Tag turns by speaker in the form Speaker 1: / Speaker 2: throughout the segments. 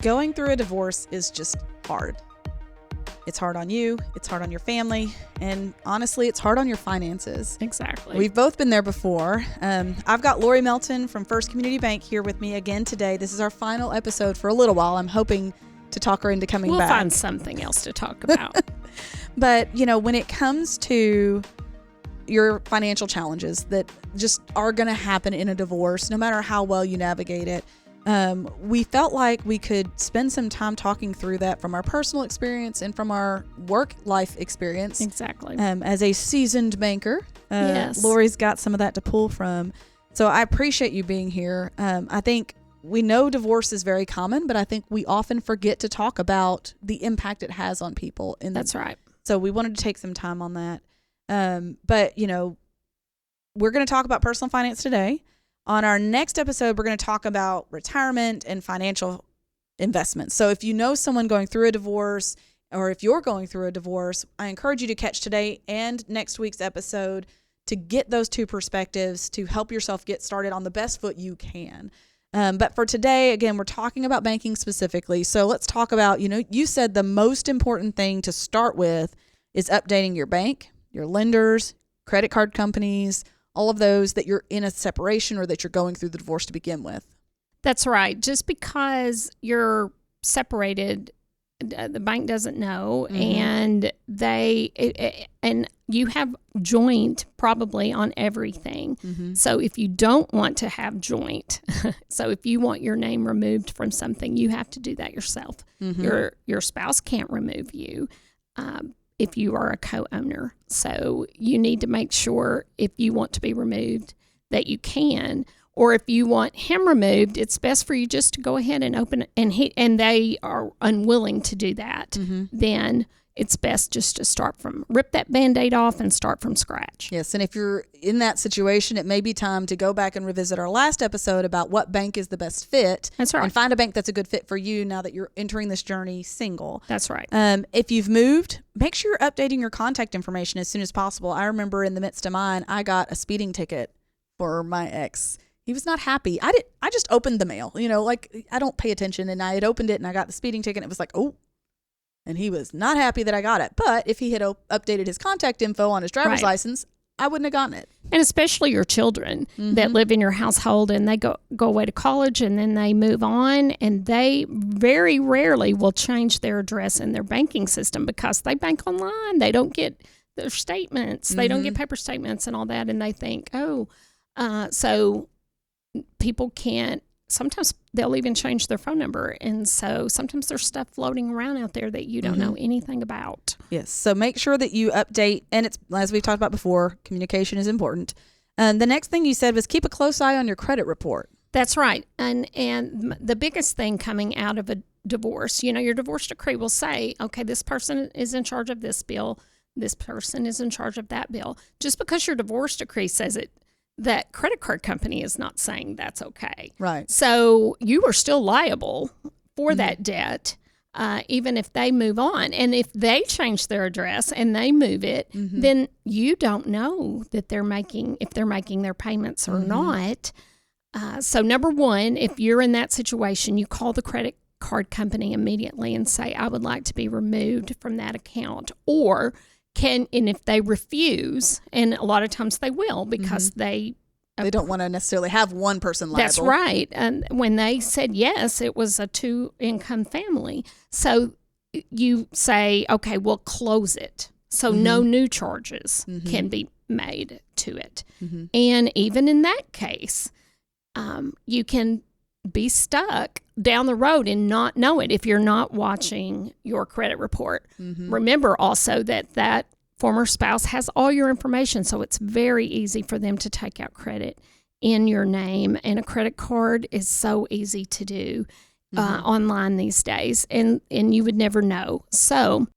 Speaker 1: Going through a divorce is just hard. It's hard on you, it's hard on your family, and honestly, it's hard on your finances.
Speaker 2: Exactly.
Speaker 1: We've both been there before. I've got Lori Melton from First Community Bank here with me again today. This is our final episode for a little while. I'm hoping to talk her into coming back.
Speaker 2: We'll find something else to talk about.
Speaker 1: But, you know, when it comes to your financial challenges that just are going to happen in a divorce, no matter how well you navigate it, we felt like we could spend some time talking through that from our personal experience and from our work life experience.
Speaker 2: Exactly.
Speaker 1: As a seasoned banker,
Speaker 2: yes.
Speaker 1: Lori's got some of that to pull from. So I appreciate you being here. I think we know divorce is very common, but I think we often forget to talk about the impact it has on people.
Speaker 2: That's right.
Speaker 1: So we wanted to take some time on that. But, you know, we're going to talk about personal finance today. On our next episode, we're going to talk about retirement and financial investments. So if you know someone going through a divorce, or if you're going through a divorce, I encourage you to catch today and next week's episode to get those two perspectives to help yourself get started on the best foot you can. But for today, again, we're talking about banking specifically. So let's talk about, you know, you said the most important thing to start with is updating your bank, your lenders, credit card companies, all of those that you're in a separation or that you're going through the divorce to begin with.
Speaker 2: That's right. Just because you're separated, the bank doesn't know, and and you have joint probably on everything. So if you don't want to have joint, so if you want your name removed from something, you have to do that yourself. Your spouse can't remove you if you are a co-owner. So you need to make sure if you want to be removed that you can, or if you want him removed, it's best for you just to go ahead and open it, and they are unwilling to do that. Then it's best just to rip that Band-Aid off and start from scratch.
Speaker 1: Yes, and if you're in that situation, it may be time to go back and revisit our last episode about what bank is the best fit.
Speaker 2: That's right.
Speaker 1: And find a bank that's a good fit for you now that you're entering this journey single.
Speaker 2: That's right.
Speaker 1: If you've moved, make sure you're updating your contact information as soon as possible. I remember in the midst of mine, I got a speeding ticket for my ex. He was not happy. I just opened the mail, you know, like I don't pay attention, and I had opened it and I got the speeding ticket and it was like, oh. And he was not happy that I got it. But if he had updated his contact info on his driver's license, I wouldn't have gotten it.
Speaker 2: And especially your children that live in your household and they go away to college and then they move on, and they very rarely will change their address in their banking system because they bank online. They don't get their statements. They don't get paper statements and all that. And they think, so people can't. Sometimes they'll even change their phone number. And so sometimes there's stuff floating around out there that you don't know anything about.
Speaker 1: Yes. So make sure that you update. And it's, as we've talked about before, communication is important. And the next thing you said was keep a close eye on your credit report.
Speaker 2: That's right. And the biggest thing coming out of a divorce, you know, your divorce decree will say, okay, this person is in charge of this bill. This person is in charge of that bill. Just because your divorce decree says it, that credit card company is not saying that's okay.
Speaker 1: Right.
Speaker 2: So you are still liable for that debt, even if they move on. And if they change their address and they move it, then you don't know that if they're making their payments or not. So number one, if you're in that situation, you call the credit card company immediately and say, I would like to be removed from that account. And if they refuse, and a lot of times they will because they don't want to necessarily have one person liable. That's right. And when they said yes, it was a 2-income family. So you say, okay, we'll close it. So no new charges can be made to it. And even in that case, you can be stuck down the road and not know it if you're not watching your credit report. Remember also that former spouse has all your information, so it's very easy for them to take out credit in your name, and a credit card is so easy to do online these days, and you would never know. So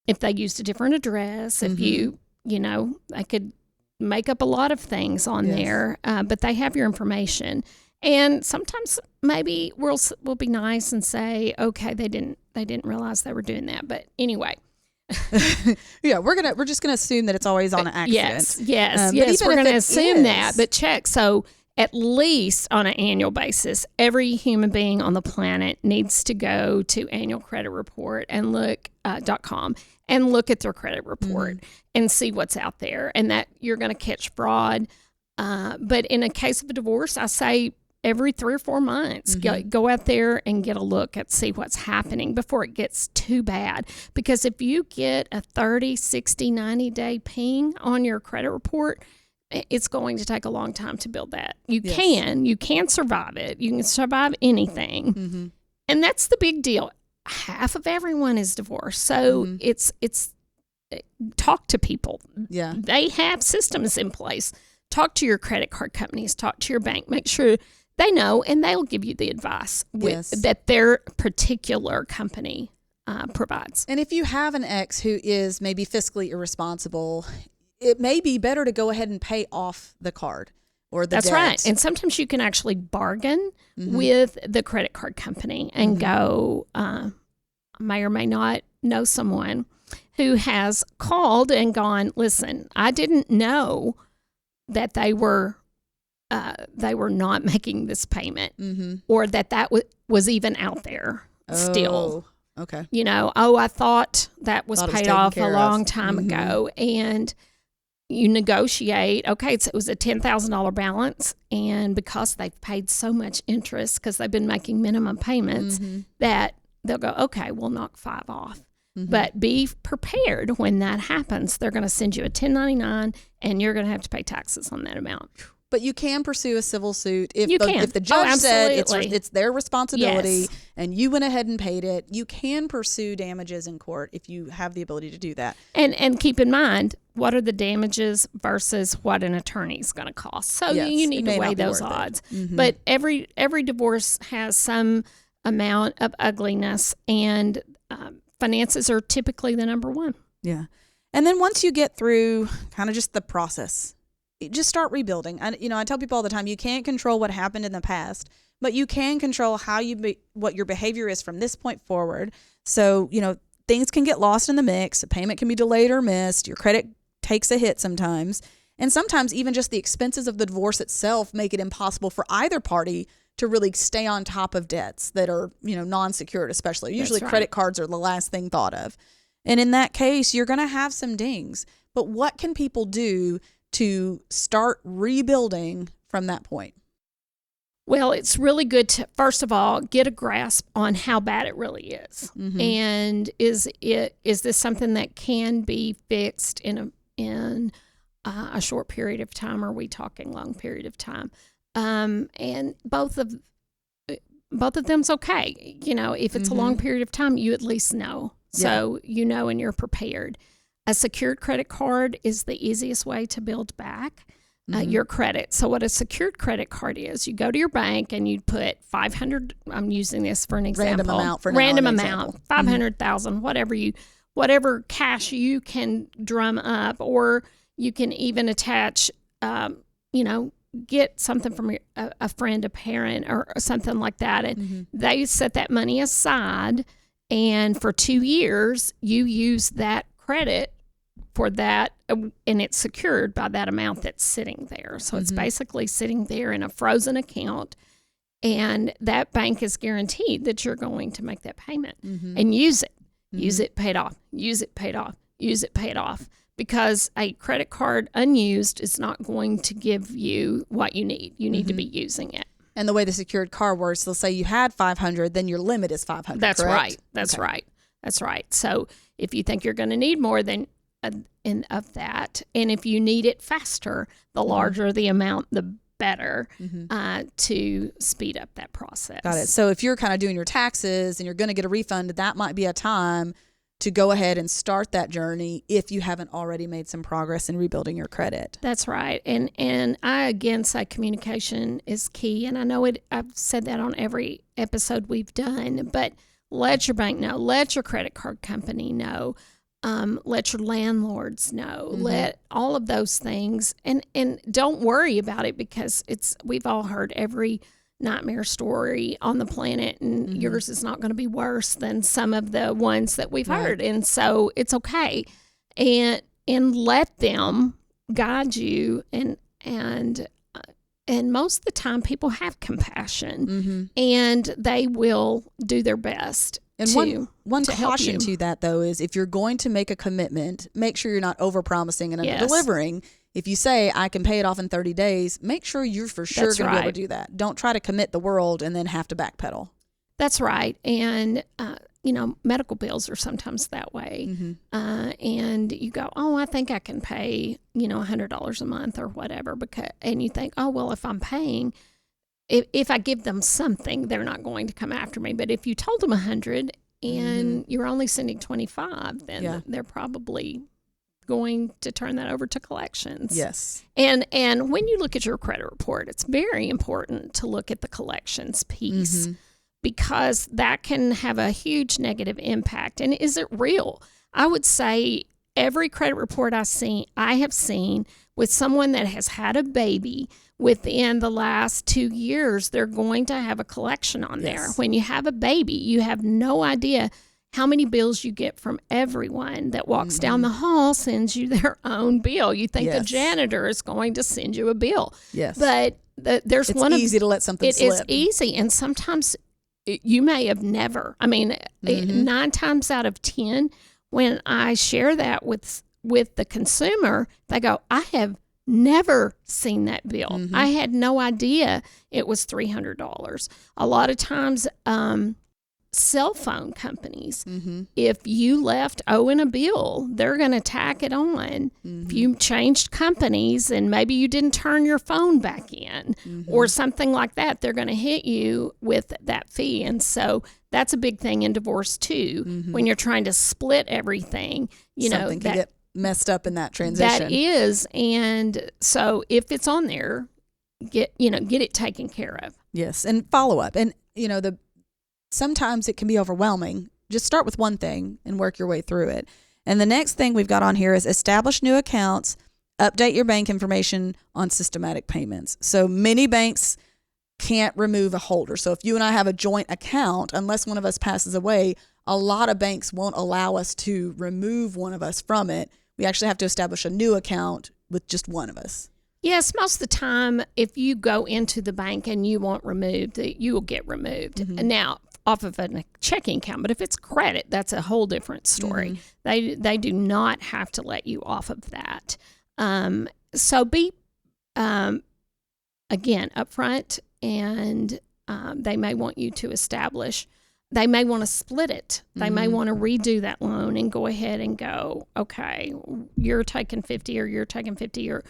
Speaker 2: if they used a different address, if you know, they could make up a lot of things on there, but they have your information. And sometimes maybe we'll be nice and say, okay, they didn't realize they were doing that. But anyway.
Speaker 1: Yeah, we're just gonna assume that it's always on an accident.
Speaker 2: Yes, we're gonna assume that. But check. So at least on an annual basis, every human being on the planet needs to go to annualcreditreport and .com and look at their credit report and see what's out there, and that you're going to catch fraud. But in a case of a divorce, I say every 3 or 4 months, go out there and get a look at see what's happening before it gets too bad. Because if you get a 30, 60, 90-day ping on your credit report, it's going to take a long time to build that. You can survive it. You can survive anything. And that's the big deal. Half of everyone is divorced. So it's talk to people.
Speaker 1: Yeah.
Speaker 2: They have systems in place. Talk to your credit card companies, talk to your bank, make sure they know, and they'll give you the advice that their particular company provides.
Speaker 1: And if you have an ex who is maybe fiscally irresponsible, it may be better to go ahead and pay off the card or the
Speaker 2: That's
Speaker 1: debt.
Speaker 2: right. And sometimes you can actually bargain with the credit card company and go, may or may not know someone who has called and gone, listen, I didn't know that they were not making this payment or that was even out there still.
Speaker 1: Okay.
Speaker 2: You know, I thought that was paid off a long time ago. And you negotiate, okay, it was a $10,000 balance. And because they've paid so much interest because they've been making minimum payments, that they'll go, okay, we'll knock 5 off. But be prepared when that happens. They're going to send you a 1099 and you're going to have to pay taxes on that amount.
Speaker 1: But you can pursue a civil suit if the judge
Speaker 2: Oh,
Speaker 1: said it's their responsibility and you went ahead and paid it. You can pursue damages in court if you have the ability to do that.
Speaker 2: And keep in mind, what are the damages versus what an attorney is going to cost? So you need to weigh those odds. But every divorce has some amount of ugliness, and finances are typically the number one.
Speaker 1: Yeah. And then once you get through kind of just the process, just start rebuilding. I tell people all the time, you can't control what happened in the past, but you can control what your behavior is from this point forward. So, things can get lost in the mix. A payment can be delayed or missed. Your credit takes a hit sometimes. And sometimes even just the expenses of the divorce itself make it impossible for either party to really stay on top of debts that are, non-secured, especially. Usually credit cards are the last thing thought of. And in that case, you're going to have some dings. But what can people do to start rebuilding from that point?
Speaker 2: Well, it's really good to, first of all, get a grasp on how bad it really is. And is this something that can be fixed in a short period of time? Or are we talking long period of time? And both of them's okay. If it's a long period of time, you at least know. So and you're prepared. A secured credit card is the easiest way to build back your credit. So what a secured credit card is, you go to your bank and you put $500. I'm using this for an example. Random amount, 500,000, whatever cash you can drum up, or you can even attach, get something from a friend, a parent, or something like that. And they set that money aside, and for 2 years, you use that credit for that, and it's secured by that amount that's sitting there. So it's basically sitting there in a frozen account, and that bank is guaranteed that you're going to make that payment and use it. Use it, paid off. Use it, paid off. Use it, paid off. Because a credit card unused is not going to give you what you need. You need to be using it.
Speaker 1: And the way the secured card works, they'll say you had 500, then your limit is 500.
Speaker 2: That's
Speaker 1: correct?
Speaker 2: Right. That's okay. Right. That's right. So if you think you're going to need more than of that, and if you need it faster, the larger the amount, the better to speed up that process.
Speaker 1: Got it. So if you're kind of doing your taxes and you're going to get a refund, that might be a time to go ahead and start that journey if you haven't already made some progress in rebuilding your credit.
Speaker 2: That's right. And I, again, say communication is key. And I know I've said that on every episode we've done, but let your bank know, let your credit card company know, let your landlords know, let all of those things. And don't worry about it, because we've all heard every nightmare story on the planet, and yours is not going to be worse than some of the ones that we've heard. And so it's okay. And let them guide you and and most of the time people have compassion, and they will do their best.
Speaker 1: And one caution to that, though, is if you're going to make a commitment, make sure you're not overpromising and under-delivering. If you say, I can pay it off in 30 days, make sure you're for sure going to be able to do that. Don't try to commit the world and then have to backpedal.
Speaker 2: That's right. And, medical bills are sometimes that way. And you go, oh, I think I can pay, $100 a month or whatever. And you think, oh, well, if I'm paying, if I give them something, they're not going to come after me. But if you told them 100 and you're only sending 25, then they're probably going to turn that over to collections.
Speaker 1: Yes.
Speaker 2: And when you look at your credit report, it's very important to look at the collections piece, because that can have a huge negative impact. And is it real? I would say every credit report I have seen with someone that has had a baby within the last 2 years, they're going to have a collection on there. When you have a baby, you have no idea how many bills you get from everyone that walks down the hall, sends you their own bill. You think the janitor is going to send you a bill.
Speaker 1: Yes.
Speaker 2: But
Speaker 1: it's easy to let something slip.
Speaker 2: It is easy. And sometimes you may have never. I mean, 9 times out of 10, when I share that with the consumer, they go, I have never seen that bill. I had no idea it was $300. A lot of times, cell phone companies, if you left owing a bill, they're going to tack it on. If you changed companies and maybe you didn't turn your phone back in or something like that, they're going to hit you with that fee. And so that's a big thing in divorce too. When you're trying to split everything,
Speaker 1: something can get messed up in that transition.
Speaker 2: That is. And so if it's on there, get it taken care of.
Speaker 1: Yes. And follow up. And, sometimes it can be overwhelming. Just start with one thing and work your way through it. And the next thing we've got on here is establish new accounts, update your bank information on systematic payments. So many banks can't remove a holder. So if you and I have a joint account, unless one of us passes away, a lot of banks won't allow us to remove one of us from it. We actually have to establish a new account with just one of us.
Speaker 2: Yes, most of the time, if you go into the bank and you want removed, you will get removed. Now, off of a checking account, but if it's credit, that's a whole different story. They do not have to let you off of that. So be again upfront, and they may want you to establish. They may want to split it. They may want to redo that loan and go ahead and go, okay, you're taking 50 or you're taking 50, or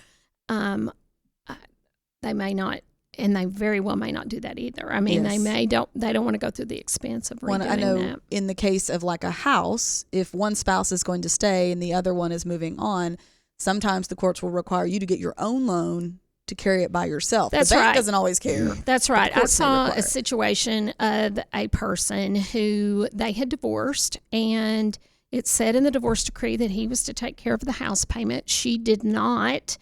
Speaker 2: they may not. And they very well may not do that either. I mean, they don't want to go through the expense of redoing that. I know
Speaker 1: in the case of like a house, if one spouse is going to stay and the other one is moving on, sometimes the courts will require you to get your own loan to carry it by yourself.
Speaker 2: That's
Speaker 1: the bank
Speaker 2: right.
Speaker 1: doesn't always care.
Speaker 2: That's right. I saw a situation of a person who they had divorced, and it said in the divorce decree that he was to take care of the house payment. She did not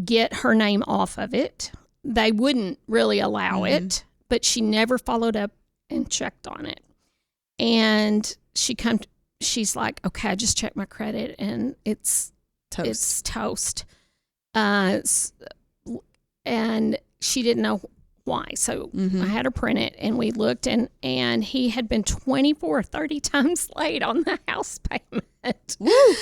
Speaker 2: get her name off of it. They wouldn't really allow it, but she never followed up and checked on it. And she's like, okay, I just checked my credit and it's toast. It's toast. And she didn't know why. So I had her print it, and we looked, and he had been 24 or 30 times late on the house payment.
Speaker 1: Woo.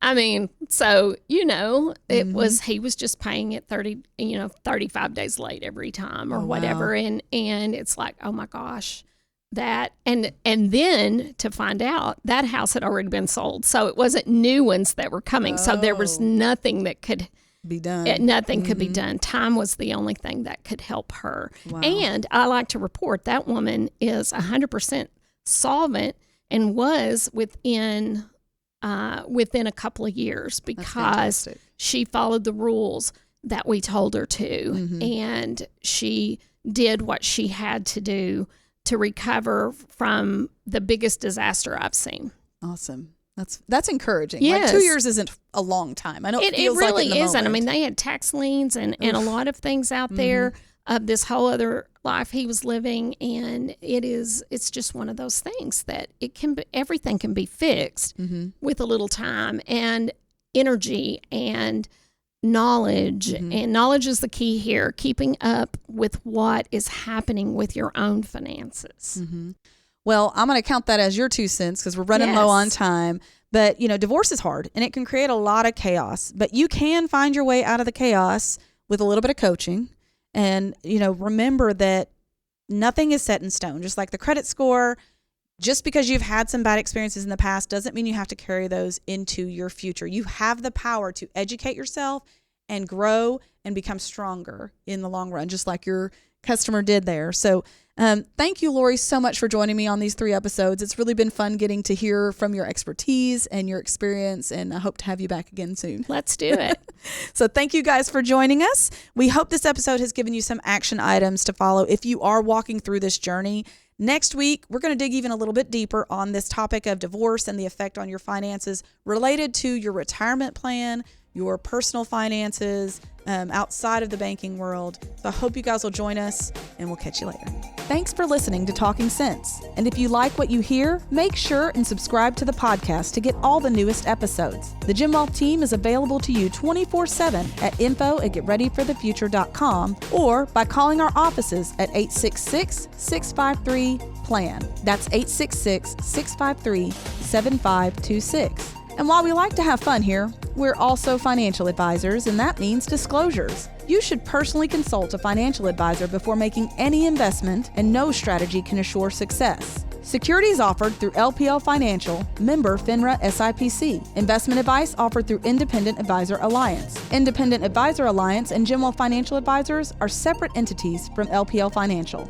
Speaker 2: I mean, so, it was, he was just paying it 35 days late every time or whatever. Wow. And it's like, oh my gosh, that, and then to find out that house had already been sold. So it wasn't new ones that were coming. So there was nothing that could
Speaker 1: be done.
Speaker 2: Nothing could be done. Time was the only thing that could help her. Wow. And I like to report that woman is 100% solvent and was within a couple of years, because she followed the rules that we told her to, and she did what she had to do to recover from the biggest disaster I've seen.
Speaker 1: Awesome. That's encouraging.
Speaker 2: Yes.
Speaker 1: Like 2 years isn't a long time. I know it feels
Speaker 2: really
Speaker 1: like it
Speaker 2: isn't. I mean, they had tax liens and a lot of things out there of this whole other life he was living, and it's just one of those things that everything can be fixed with a little time and energy and knowledge, and knowledge is the key here, keeping up with what is happening with your own finances.
Speaker 1: Well, I'm going to count that as your 2 cents because we're running low on time. But, divorce is hard and it can create a lot of chaos. But you can find your way out of the chaos with a little bit of coaching. And, remember that nothing is set in stone. Just like the credit score, just because you've had some bad experiences in the past doesn't mean you have to carry those into your future. You have the power to educate yourself and grow and become stronger in the long run, just like your customer did there. So thank you, Lori, so much for joining me on these 3 episodes. It's really been fun getting to hear from your expertise and your experience, and I hope to have you back again soon.
Speaker 2: Let's do it.
Speaker 1: So thank you guys for joining us. We hope this episode has given you some action items to follow if you are walking through this journey. Next week, we're going to dig even a little bit deeper on this topic of divorce and the effect on your finances related to your retirement plan, your personal finances, outside of the banking world. So I hope you guys will join us, and we'll catch you later. Thanks for listening to Talking Sense. And if you like what you hear, make sure and subscribe to the podcast to get all the newest episodes. The Gem Wealth team is available to you 24/7 at info@getreadyforthefuture.com or by calling our offices at 866-653-PLAN. That's 866-653-7526. And while we like to have fun here, we're also financial advisors, and that means disclosures. You should personally consult a financial advisor before making any investment, and no strategy can assure success. Securities offered through LPL Financial, member FINRA SIPC. Investment advice offered through Independent Advisor Alliance. Independent Advisor Alliance and Gem Wealth Financial Advisors are separate entities from LPL Financial.